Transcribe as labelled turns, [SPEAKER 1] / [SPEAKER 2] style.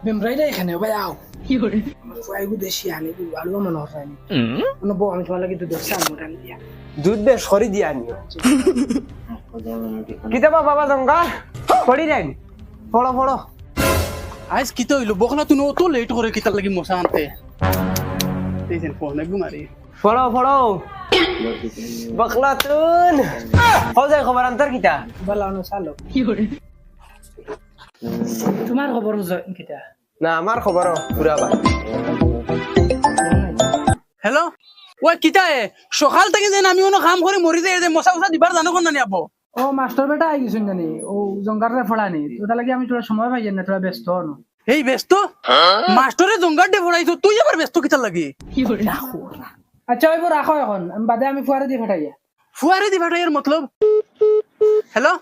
[SPEAKER 1] মেমরাইটা এখানে ভাই আও ফুয়াইগু দেশি আনি আলু মনে হয়নি মানে বউ আমি তোমার লাগে দুধ চাল মোটান দিয়া
[SPEAKER 2] দুধ দে সরি দিয়া নিও কিতাবা বাবা জঙ্গা পড়ি যাই পড়ো পড়ো
[SPEAKER 3] আজ কিতা হইলো বকলা তুই তো লেট করে কিতা লাগি মশা আনতে তেইছেন ফোন একদম আরে
[SPEAKER 2] পড়ো পড়ো বকলা তুন হও যায় খবর আন্তর কিতা
[SPEAKER 1] বলা অন চালো তোমার খবর কিতা
[SPEAKER 2] না আমার খবর পুরা বা
[SPEAKER 3] হ্যালো ওই কিতা সকাল থেকে যেন আমি কোনো কাম করে মরি যায় যে মশা উষা দিবার জানো কোন না আবো
[SPEAKER 1] ও মাস্টার বেটা আই গেছুন জানি ও জঙ্গারে ফড়ানি তোটা লাগি আমি তোরা সময় পাই না তোরা ব্যস্ত হনো
[SPEAKER 3] এই ব্যস্ত মাস্টারে জঙ্গার ডে ভরাইছো তুই আবার ব্যস্ত কিতা লাগি
[SPEAKER 1] আচ্ছা ওইব রাখো এখন আমি বাদে আমি ফুয়ারে দিয়ে ফাটাইয়া
[SPEAKER 3] ফুয়ারে দি ভাটাইয়ের মতলব হ্যালো